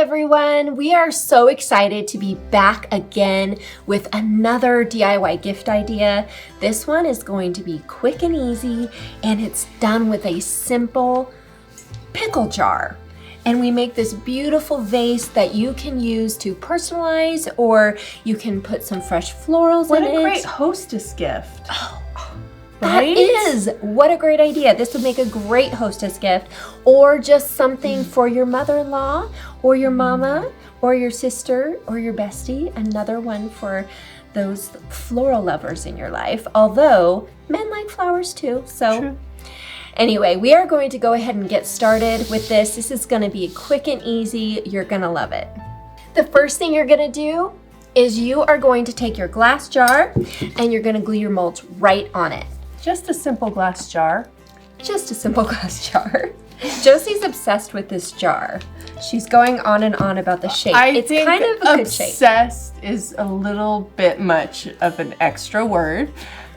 everyone. We are so excited to be back again with another DIY gift idea. This one is going to be quick and easy, and it's done with a simple pickle jar. And we make this beautiful vase that you can use to personalize, or you can put some fresh florals in it. What a great hostess gift. Oh, right? That is, what a great idea. This would make a great hostess gift, or just something for your mother-in-law, or your mama, or your sister, or your bestie. Another one for those floral lovers in your life. Although, men like flowers too, so. True. Anyway, we are going to go ahead and get started with this. This is gonna be quick and easy. You're gonna love it. The first thing you're gonna do is you are going to take your glass jar and you're gonna glue your molds right on it. Just a simple glass jar. Just a simple glass jar. Josie's obsessed with this jar. She's going on and on about the shape. It's think kind of a good shape. Obsessed is a little bit much of an extra word.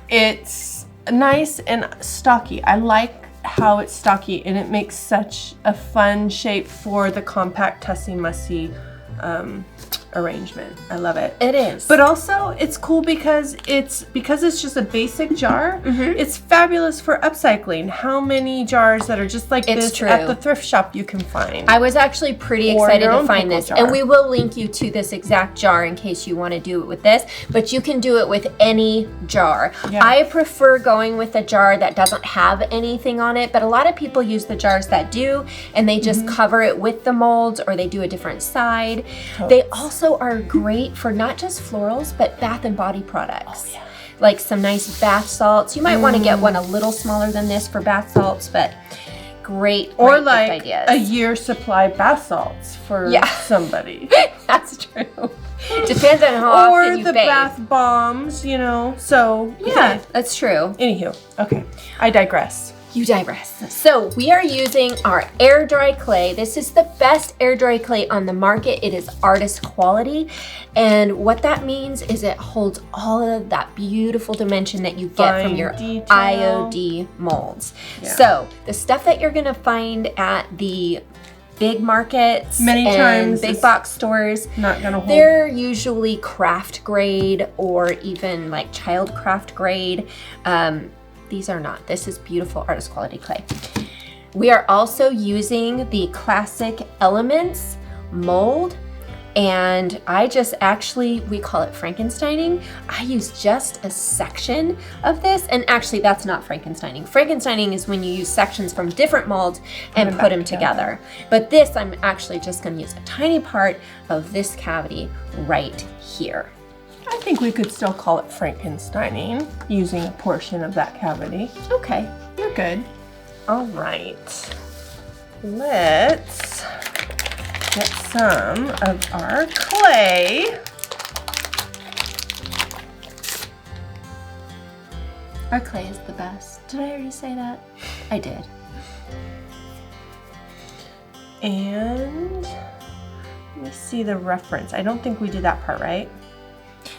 It's nice and stocky. I like how it's stocky, and it makes such a fun shape for the compact tussy-mussy arrangement. I love it. It is. But also, it's cool because it's just a basic jar. It's fabulous for upcycling. How many jars that are just like this at the thrift shop you can find? I was actually pretty excited to find this, and we will link you to this exact jar in case you want to do it with this, but you can do it with any jar. Yeah. I prefer going with a jar that doesn't have anything on it, but a lot of people use the jars that do, and they just cover it with the molds, or they do a different side. They also are great for not just florals, but bath and body products. Oh, yeah. Like some nice bath salts. You might want to get one a little smaller than this for bath salts, but great or like ideas. A year supply bath salts for somebody. That's true. Depends on how often you Or the bathe. bath bombs, you know. So Yeah, that's true. Anywho, okay, I digress. You digress. So we are using our air dry clay. This is the best air dry clay on the market. It is artist quality. And what that means is it holds all of that beautiful dimension that you get from your IOD molds. Yeah. So the stuff that you're gonna find at the big markets many times big box stores, not gonna hold. They're usually craft grade or even like child craft grade. These are not. This is beautiful artist quality clay. We are also using the Classic Elements mold, and I just actually, we call it Frankensteining. I use just a section of this, and actually that's not Frankensteining. Frankensteining is when you use sections from different molds and put them together. But this, I'm actually just gonna use a tiny part of this cavity right here. I think we could still call it Frankensteining, using a portion of that cavity. Okay, you're good. All right, let's get some of our clay. Our clay is the best. Did I already say that? I did. And let me see the reference. I don't think we did that part, right?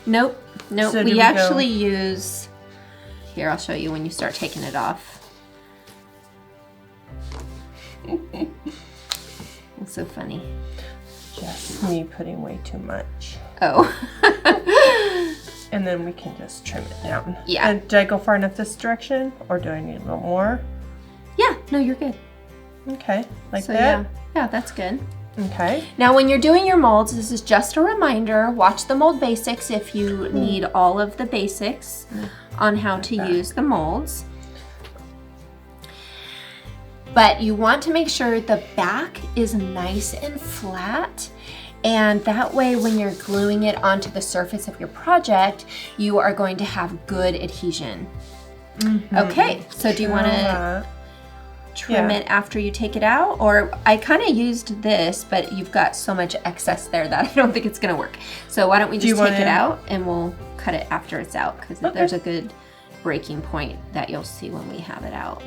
Nope. So we actually use, here, I'll show you when you start taking it off. It's so funny. Just me putting way too much. Oh. And then we can just trim it down. Yeah. Did I go far enough this direction, or do I need a little more? Yeah, no, you're good. Okay, like so, that? Yeah, that's good. Okay. Now when you're doing your molds, this is just a reminder, watch the mold basics if you need all of the basics on how to use the molds. But you want to make sure the back is nice and flat, and that way when you're gluing it onto the surface of your project, you are going to have good adhesion. Okay, so do you want to trim it after you take it out? Or I kind of used this, but you've got so much excess there that I don't think it's gonna work. So why don't we just take it out and we'll cut it after it's out, because there's a good breaking point that you'll see when we have it out.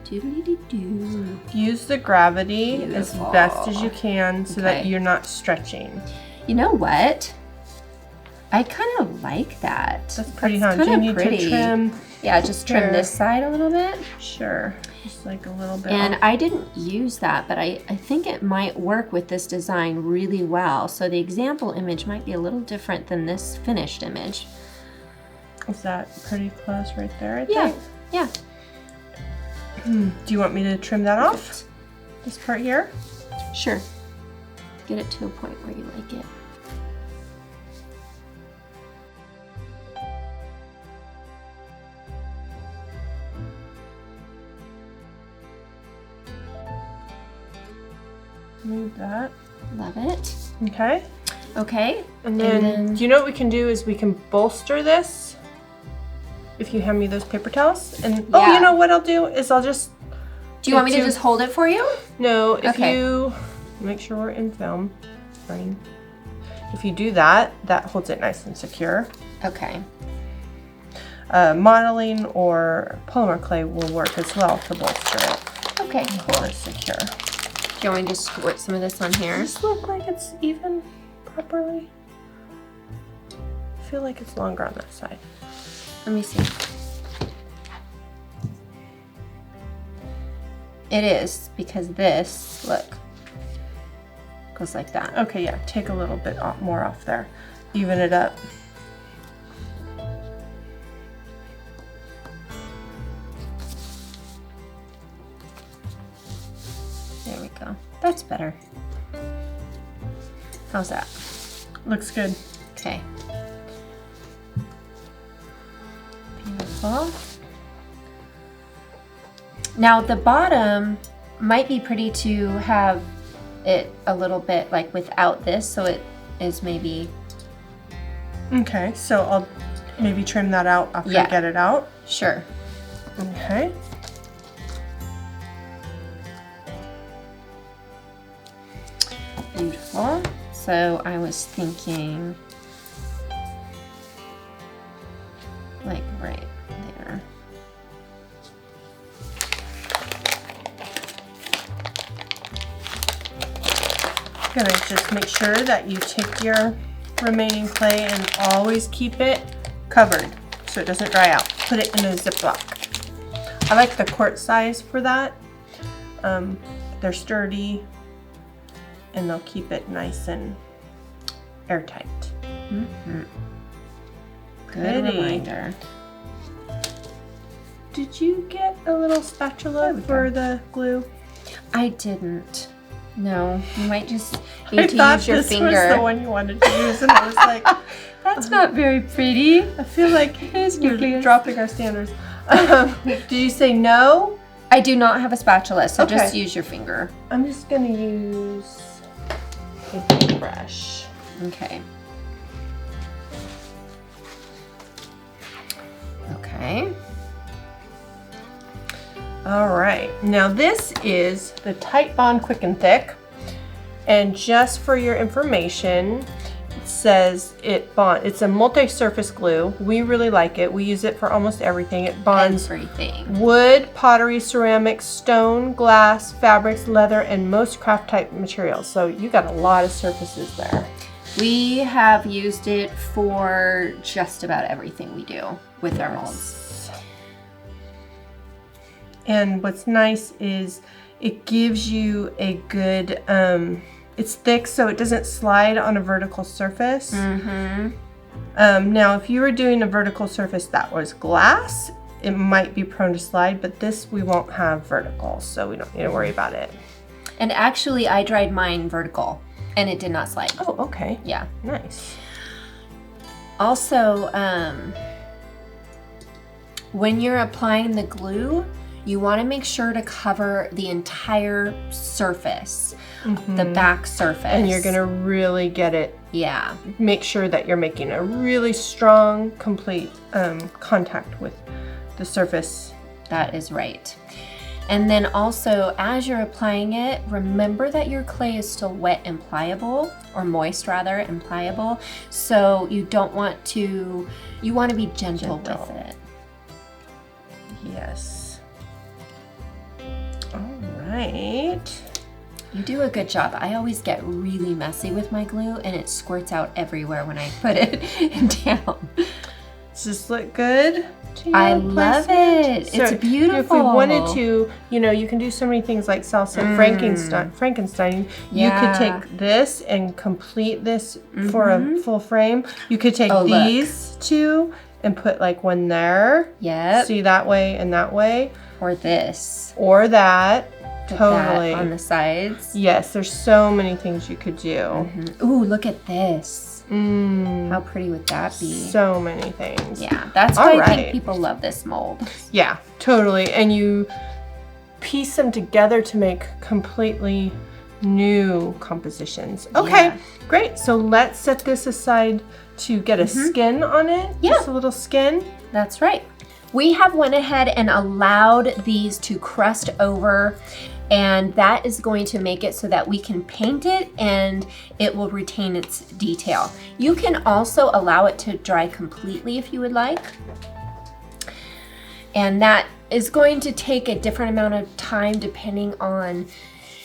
Doodly-doo-doo. Use the gravity as best as you can so that you're not stretching. You know what? I kind of like that. That's pretty, huh? Do you need to trim Yeah, just trim Here. this side a little bit. Sure, just like a little bit. And off. I didn't use that, but I think it might work with this design really well. So the example image might be a little different than this finished image. Is that pretty close right there, I Yeah, think? yeah. Do you want me to trim that off? This part here? Sure. Get it to a point where you like it. Move that. Love it. Okay. Okay. And then, do you know what we can do is we can bolster this if you hand me those paper towels. And oh, Yeah. you know what I'll do is I'll just. Do you want me to just hold it for you? No, if Okay. you make sure we're in film frame. If you do that, that holds it nice and secure. Okay. Modeling or polymer clay will work as well to bolster it. Okay. Hold it secure. Do you want me to squirt some of this on here? Does this look like it's even properly? I feel like it's longer on that side. Let me see. It is, because this, look, goes like that. Okay, yeah, take a little bit more off there. Even it up. There we go. That's better. How's that? Looks good. Okay. Beautiful. Now the bottom might be pretty to have it a little bit like without this, so it is maybe. Okay, so I'll maybe trim that out after Yeah. I get it out. Sure. Okay. Beautiful. So I was thinking like right there. Gonna just make sure that you take your remaining clay and always keep it covered so it doesn't dry out. Put it in a Ziploc. I like the quart size for that. They're sturdy and they'll keep it nice and airtight. Mm-hmm. Good Pretty. reminder. Did you get a little spatula for the glue? I didn't. No, you might just I need to thought use your this finger. was the one you wanted to use, and I was like, That's not very pretty. I feel like It's you're nucleus. dropping our standards. Did you say no? I do not have a spatula, so just Okay. use your finger. I'm just gonna use a paintbrush. Okay. Okay. All right, now this is the Tight Bond Quick and Thick. And just for your information, it says it's a multi-surface glue. We really like it. We use it for almost everything. It bonds Everything. wood, pottery, ceramics, stone, glass, fabrics, leather, and most craft type materials. So you got a lot of surfaces there. We have used it for just about everything we do with our molds. And what's nice is it gives you a good, it's thick so it doesn't slide on a vertical surface. Mm-hmm. Now if you were doing a vertical surface that was glass, it might be prone to slide, but this we won't have vertical, so we don't need to worry about it. And actually, I dried mine vertical, and it did not slide. Oh, okay. Yeah. Nice. Also, when you're applying the glue, you want to make sure to cover the entire surface, the back surface. And you're gonna really get it, Yeah. make sure that you're making a really strong, complete contact with the surface. That is right. And then also, as you're applying it, remember that your clay is still wet and pliable, or moist rather, and pliable. So you don't want to, you want to be gentle with it. Yes. All right. You do a good job. I always get really messy with my glue, and it squirts out everywhere when I put it down. Does this look good? I love it. It's beautiful. If we wanted to, you know, you can do so many things like Salsa Frankenstein. You could take this and complete this for a full frame. You could take these two and put like one there. Yep. See, that way and that way. Or this. Or that. Put Totally. that on the sides. Yes, there's so many things you could do. Ooh, look at this. How pretty would that be? So many things. Yeah, that's why I think people love this mold. Yeah, totally. And you piece them together to make completely new compositions. Okay, great. So let's set this aside to get a skin on it. Yeah. Just a little skin. That's right. We have went ahead and allowed these to crust over, and that is going to make it so that we can paint it and it will retain its detail. You can also allow it to dry completely if you would like. And that is going to take a different amount of time depending on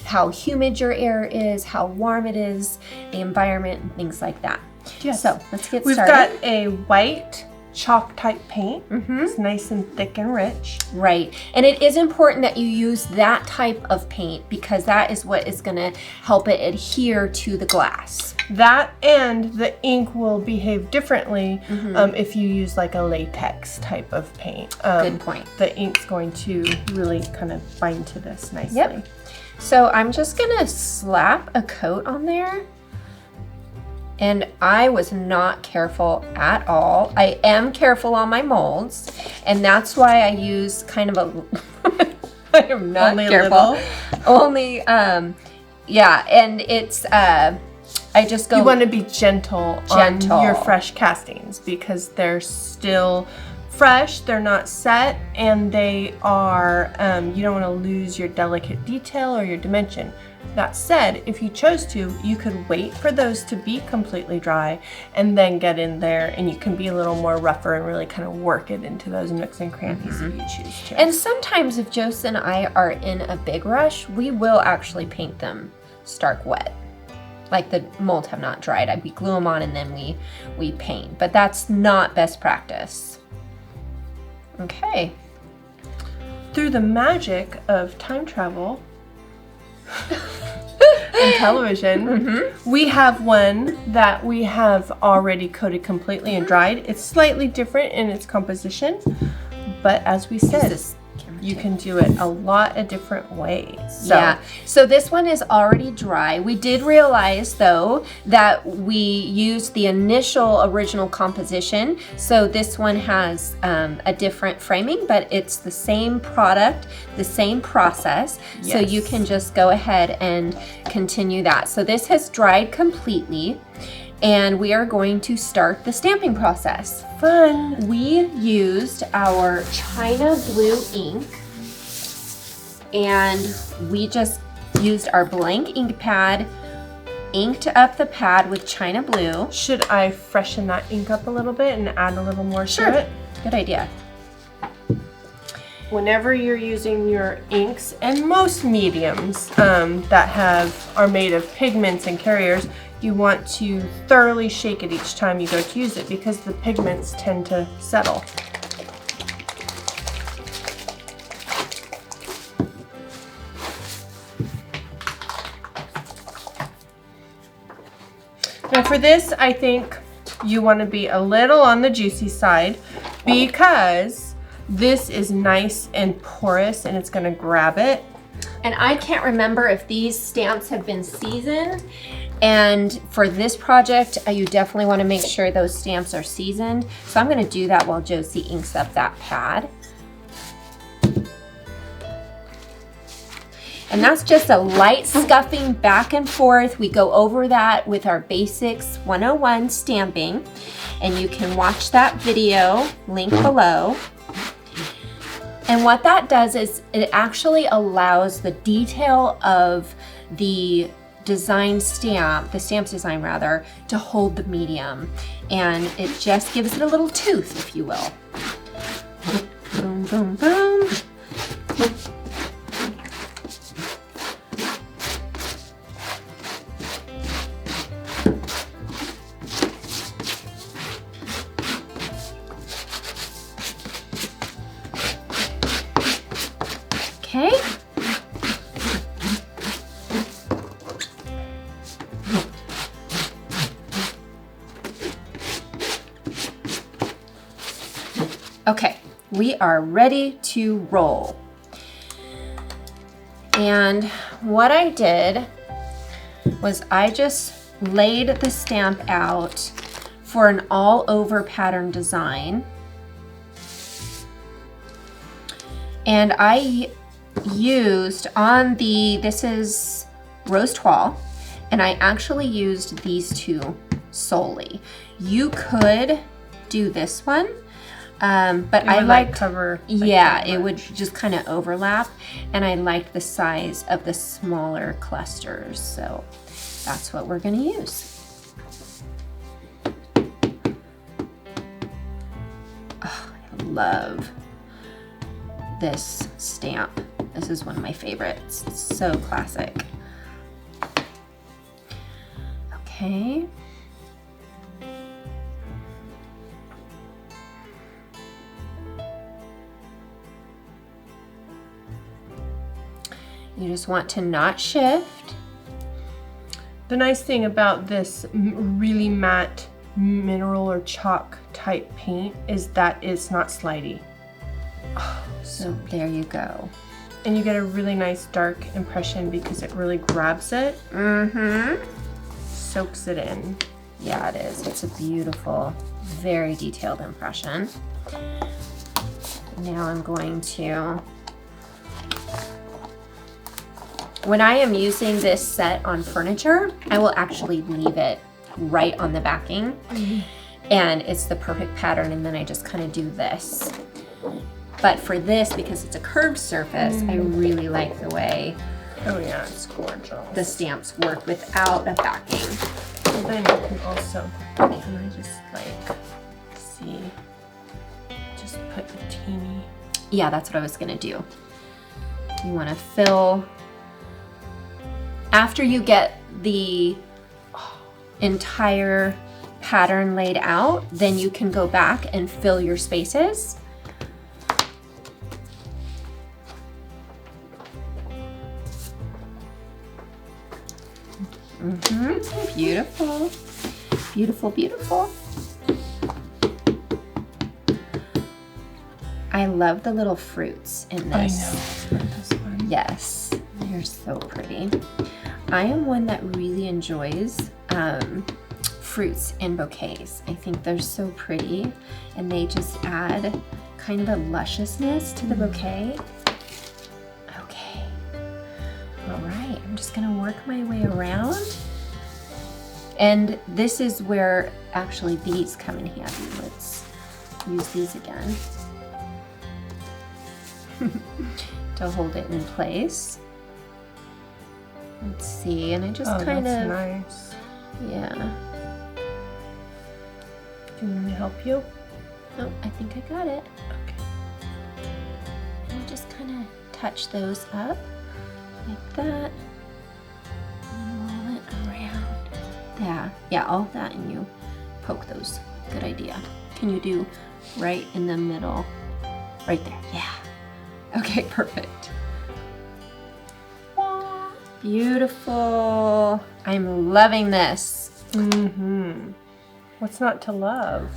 how humid your air is, how warm it is, the environment, and things like that. Yes. So let's get started. We've got a white chalk type paint. It's nice and thick and rich. Right. And it is important that you use that type of paint because that is what is going to help it adhere to the glass. That and the ink will behave differently if you use like a latex type of paint. Good point. The ink's going to really kind of bind to this nicely. Yep. So I'm just going to slap a coat on there. And I was not careful at all. I am careful on my molds, and that's why I use kind of a, I am not Only careful. Only, yeah, and it's, I just go. You want to be gentle on your fresh castings because they're still fresh, they're not set, and they are, you don't want to lose your delicate detail or your dimension. That said, if you chose to, you could wait for those to be completely dry and then get in there, and you can be a little more rougher and really kind of work it into those nooks and crannies if you choose to. And sometimes if Joseph and I are in a big rush, we will actually paint them stark wet. Like the molds have not dried. We glue them on and then we paint, but that's not best practice. Okay. Through the magic of time travel and television, we have one that we have already coated completely and dried. It's slightly different in its composition, but as we said, you can do it a lot of different ways. So. Yeah, so this one is already dry. We did realize though that we used the initial original composition. So this one has a different framing, but it's the same product, the same process. Yes. So you can just go ahead and continue that. So this has dried completely. And we are going to start the stamping process. Fun! We used our China blue ink, and we just used our blank ink pad, inked up the pad with China blue. Should I freshen that ink up a little bit and add a little more to it? Good idea. Whenever you're using your inks, and most mediums that are made of pigments and carriers, you want to thoroughly shake it each time you go to use it because the pigments tend to settle. Now for this, I think you want to be a little on the juicy side because this is nice and porous and it's going to grab it. And I can't remember if these stamps have been seasoned. And for this project, you definitely want to make sure those stamps are seasoned. So I'm going to do that while Josie inks up that pad. And that's just a light scuffing back and forth. We go over that with our Basics 101 stamping. And you can watch that video, link below. And what that does is it actually allows the detail of the design stamp, the stamp's design rather, to hold the medium. And it just gives it a little tooth, if you will. Boom, boom, boom. Okay. Okay, we are ready to roll. And what I did was I just laid the stamp out for an all over pattern design. And I used on this is rose toile, and I actually used these two solely. You could do this one, but I like cover. Yeah, it would just kind of overlap, and I liked the size of the smaller clusters, so that's what we're going to use. Oh, I love this stamp. This is one of my favorites. It's so classic. Okay. You just want to not shift. The nice thing about this really matte mineral or chalk type paint is that it's not slidey. Oh, so there you go. And you get a really nice dark impression because it really grabs it. Soaks it in. Yeah, it is. It's a beautiful, very detailed impression. Now I'm going to, when I am using this set on furniture, I will actually leave it right on the backing. And it's the perfect pattern, and then I just kind of do this. But for this, because it's a curved surface, I really like the way oh yeah, it's gorgeous. the stamps work without a backing. And then you can also, can I just like, see, just put a teeny. Yeah, that's what I was gonna do. You wanna fill, after you get the entire pattern laid out, then you can go back and fill your spaces. Beautiful, beautiful, beautiful. I love the little fruits in this. I know, this one. Yes, they're so pretty. I am one that really enjoys fruits in bouquets. I think they're so pretty, and they just add kind of a lusciousness to the bouquet. Okay. All right, I'm just gonna work my way around. And this is where actually these come in handy. Let's use these again to hold it in place. Let's see, and I just kind of, nice. Yeah. Do you want me to help you? Oh, I think I got it. Okay. And just kind of touch those up like that. And roll it around. Yeah, all of that, and you poke those. Good idea. Can you do right in the middle? Right there, yeah. Okay, perfect. Beautiful. I'm loving this. What's not to love?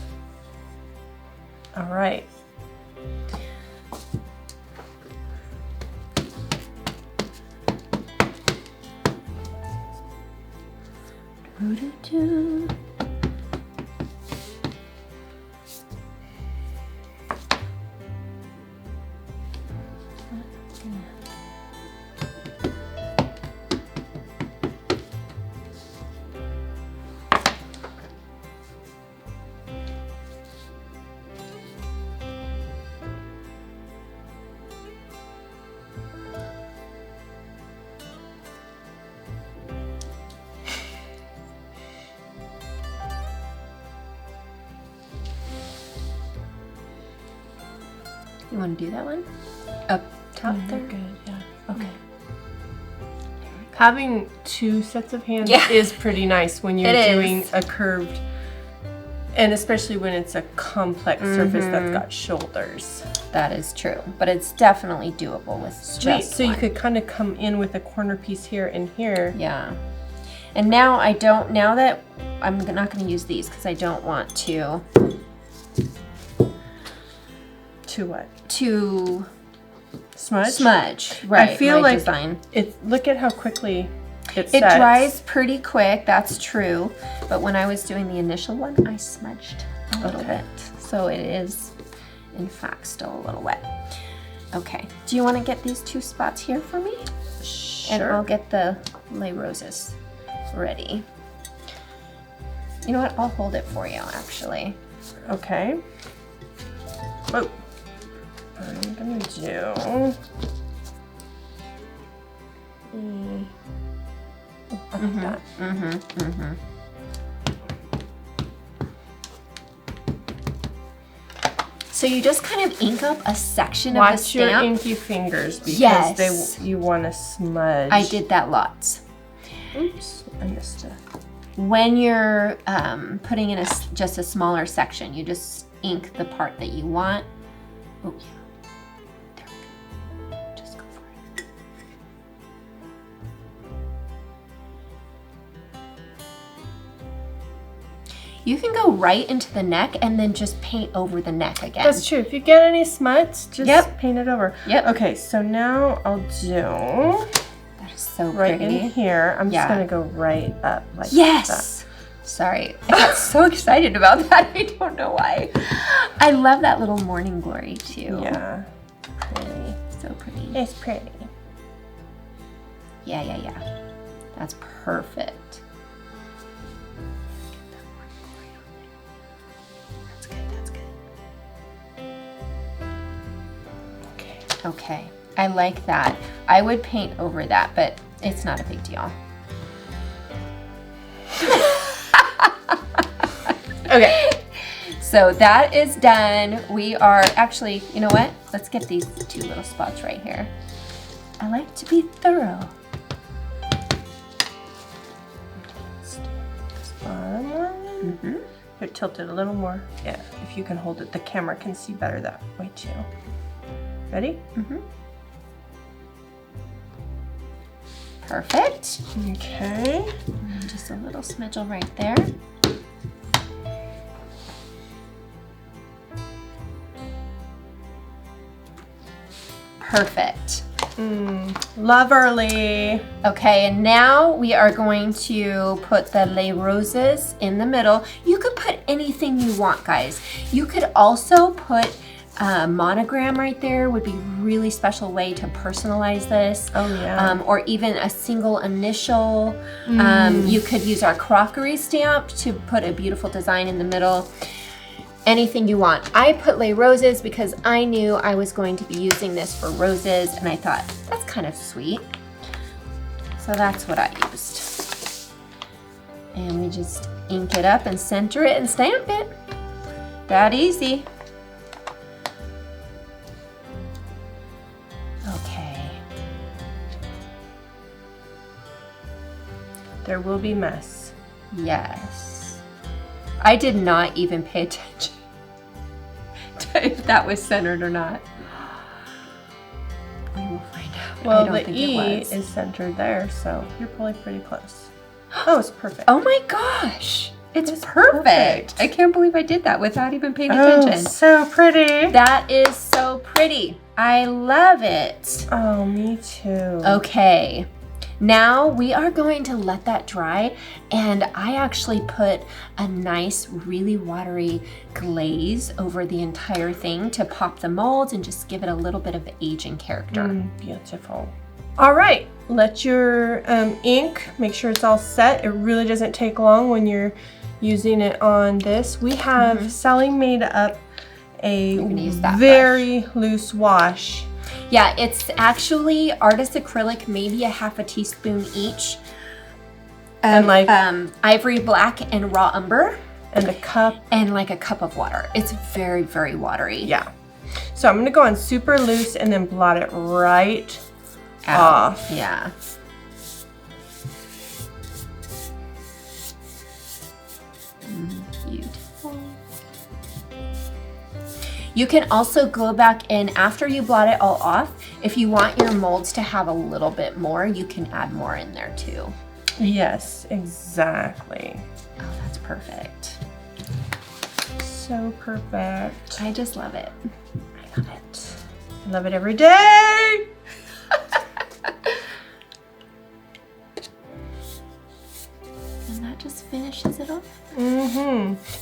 All right. Doo-doo-doo. You want to do that one? Up top there? Good, yeah. Okay. Having two sets of hands Yeah. is pretty nice when you're It doing is. a curved And especially when it's a complex surface that's got shoulders. That is true, but it's definitely doable with just So one. you could kind of come in with a corner piece here and here. Yeah. And now now that I'm not going to use these because I don't want to. To what? To smudge. Right. I feel my like design. look at how quickly it It sets. dries pretty quick, that's true. But when I was doing the initial one, I smudged a little bit. So it is, in fact, still a little wet. Okay. Do you want to get these 2 spots here for me? Sure. And I'll get the lay roses ready. You know what? I'll hold it for you, actually. Okay. Oh. I'm gonna do. That. So you just kind of ink up a section of the Watch stamp. your inky fingers because Yes. you want to smudge. I did that lots. Oops, I missed it. When you're putting in just a smaller section, you just ink the part that you want. Oh yeah, there we go. Just go for it. You can go right into the neck and then just paint over the neck again. That's true. If you get any smuts, just paint it over. Yep. Okay, so now I'll do That is so right pretty. in here. I'm just gonna go right up like that. Yes! Sorry, I got so excited about that. I don't know why. I love that little morning glory too. Yeah. Pretty. So pretty. It's pretty. Yeah, yeah, yeah. That's perfect. That's good, that's good. Okay. Okay, I like that. I would paint over that, but it's not a big deal. Okay, so that is done. We are actually, you know what? Let's get these 2 little spots right here. I like to be thorough. Bottom one. Here, tilt it a little more. Yeah, if you can hold it, the camera can see better that way too. Ready? Perfect. Okay. And just a little smidgel right there. Perfect. Lovely. Okay, and now we are going to put the lay roses in the middle. You could put anything you want, guys. You could also put a monogram right there. Would be a really special way to personalize this. Oh yeah. Or even a single initial. You could use our crockery stamp to put a beautiful design in the middle. Anything you want. I put lay roses because I knew I was going to be using this for roses, and I thought that's kind of sweet. So that's what I used. And we just ink it up and center it and stamp it. That easy. Okay. There will be mess. Yes. I did not even pay attention to if that was centered or not. We will find out. I Well, don't the think E it was. is centered there, so you're probably pretty close. Oh, it's perfect. Oh my gosh. It's It's perfect. perfect. I can't believe I did that without even paying Oh, attention. so pretty. That is so pretty. I love it. Oh, me too. Okay. Now we are going to let that dry, and I actually put a nice, really watery glaze over the entire thing to pop the molds and just give it a little bit of aging character. Beautiful. All right, let your ink, make sure it's all set. It really doesn't take long when you're using it on this. We have Sally made up a gonna use that very loose wash. Yeah, it's actually artist acrylic, maybe a half a teaspoon each. And like Ivory black and raw umber. and a cup. And like a cup of water. It's very, very watery. Yeah. So I'm gonna go on super loose and then blot it right off. Yeah. Beautiful. You can also go back in after you blot it all off. If you want your molds to have a little bit more, you can add more in there too. Yes, exactly. Oh, that's perfect. So perfect. I just love it. I love it. I love it every day. And that just finishes it off.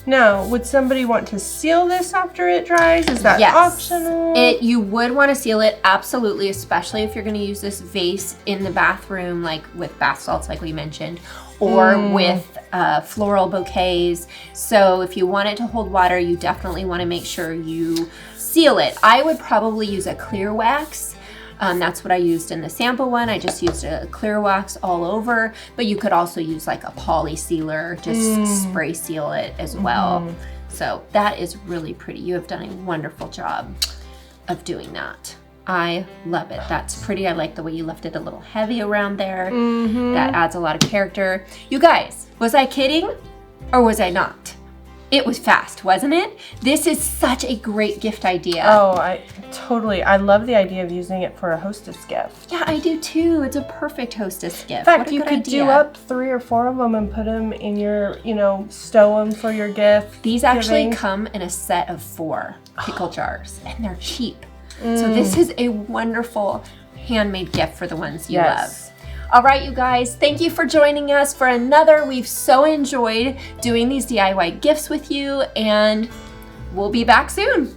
Now, would somebody want to seal this after it dries? Is that Yes. optional? You would want to seal it, absolutely, especially if you're going to use this vase in the bathroom, like with bath salts, like we mentioned, or with floral bouquets. So if you want it to hold water, you definitely want to make sure you seal it. I would probably use a clear wax. That's what I used in the sample one. I just used a clear wax all over, but you could also use like a poly sealer, just spray seal it as well. So that is really pretty. You have done a wonderful job of doing that. I love it. That's pretty. I like the way you left it a little heavy around there. That adds a lot of character. You guys, was I kidding or was I not? It was fast, wasn't it? This is such a great gift idea. Oh, I love the idea of using it for a hostess gift. Yeah, I do too. It's a perfect hostess gift. In fact, What a you good could idea. do up 3 or 4 of them and put them in your, stow them for your gift. These actually giving. come in a set of 4 pickle jars, and they're cheap. So this is a wonderful handmade gift for the ones you love. All right, you guys, thank you for joining us for another. We've so enjoyed doing these DIY gifts with you, and we'll be back soon.